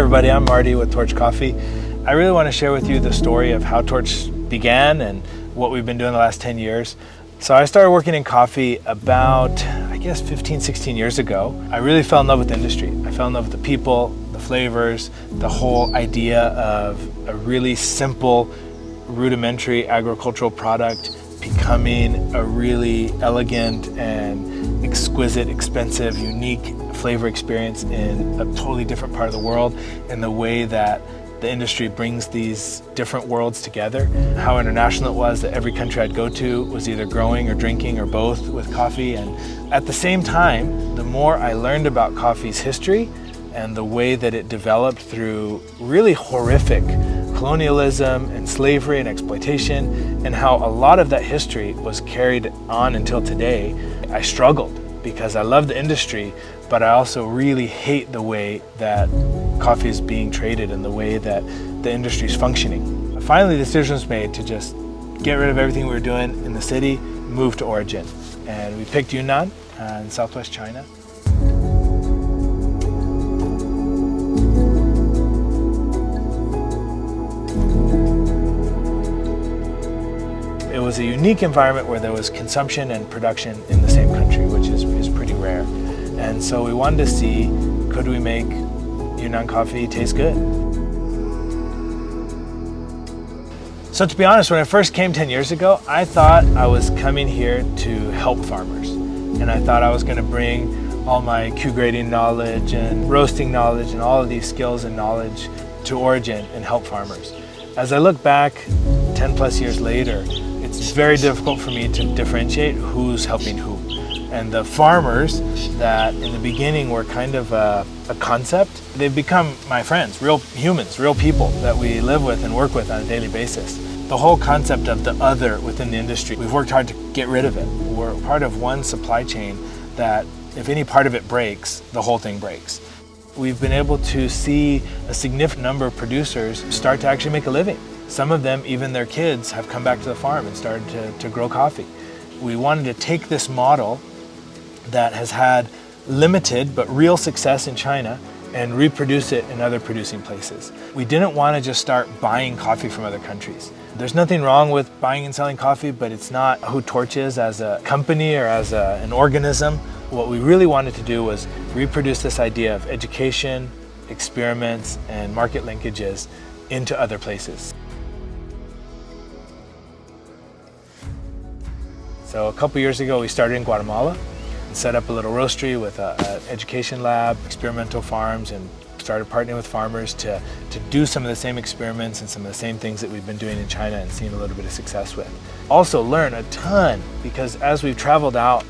everybody, I'm Marty with Torch Coffee. I really want to share with you the story of how Torch began and what we've been doing the last 10 years. So I started working in coffee about, 15, 16 years ago. I really fell in love with the industry. I fell in love with the people, the flavors, the whole idea of a really simple, rudimentary agricultural product becoming a really elegant and exquisite, expensive, unique flavor experience in a totally different part of the world, and the way that the industry brings these different worlds together. How international it was, that every country I'd go to was either growing or drinking or both with coffee. And at the same time, the more I learned about coffee's history and the way that it developed through really horrific colonialism and slavery and exploitation, and how a lot of that history was carried on until today, I struggled because I love the industry, but I also really hate the way that coffee is being traded and the way that the industry is functioning. Finally, the decision was made to just get rid of everything we were doing in the city, move to origin. And we picked Yunnan in southwest China. It was a unique environment where there was consumption and production in the same country, which is pretty rare. And so we wanted to see, could we make Yunnan coffee taste good? So to be honest, when I first came 10 years ago, I thought I was coming here to help farmers. And I thought I was going to bring all my Q grading knowledge and roasting knowledge and all of these skills and knowledge to origin and help farmers. As I look back 10 plus years later, it's very difficult for me to differentiate who's helping who. And the farmers that in the beginning were kind of a concept, they've become my friends, real humans, real people that we live with and work with on a daily basis. The whole concept of the other within the industry, we've worked hard to get rid of it. We're part of one supply chain that if any part of it breaks, the whole thing breaks. We've been able to see a significant number of producers start to actually make a living. Some of them, even their kids, have come back to the farm and started to grow coffee. We wanted to take this model that has had limited but real success in China and reproduce it in other producing places. We didn't want to just start buying coffee from other countries. There's nothing wrong with buying and selling coffee, but it's not who Torch is as a company or as an organism. What we really wanted to do was reproduce this idea of education, experiments, and market linkages into other places. So a couple years ago, we started in Guatemala and set up a little roastery with an education lab, experimental farms, and started partnering with farmers to do some of the same experiments and some of the same things that we've been doing in China and seeing a little bit of success with. Also learn a ton, because as we've traveled out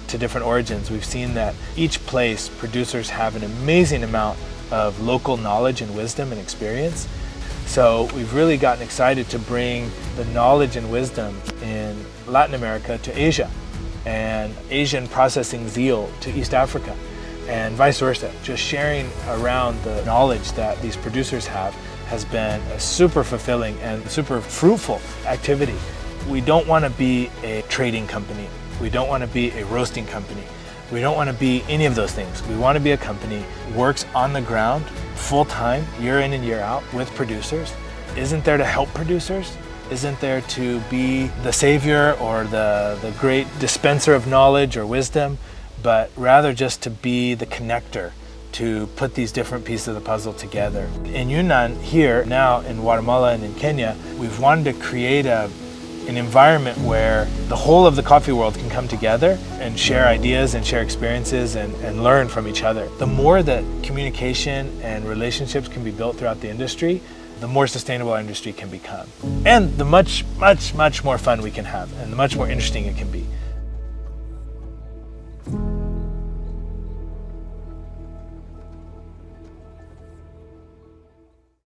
to different origins, we've seen that each place, producers have an amazing amount of local knowledge and wisdom and experience. So we've really gotten excited to bring the knowledge and wisdom in Latin America to Asia, and Asian processing zeal to East Africa, and vice versa. Just sharing around the knowledge that these producers have has been a super fulfilling and super fruitful activity. We don't want to be a trading company. We don't want to be a roasting company. We don't want to be any of those things. We want to be a company that works on the ground full-time, year in and year out with producers, isn't there to help producers, isn't there to be the savior or the great dispenser of knowledge or wisdom, but rather just to be the connector to put these different pieces of the puzzle together. In Yunnan here, now in Guatemala and in Kenya, we've wanted to create an environment where the whole of the coffee world can come together and share ideas and share experiences and learn from each other. The more that communication and relationships can be built throughout the industry, the more sustainable our industry can become. And the much more fun we can have, and the much more interesting it can be.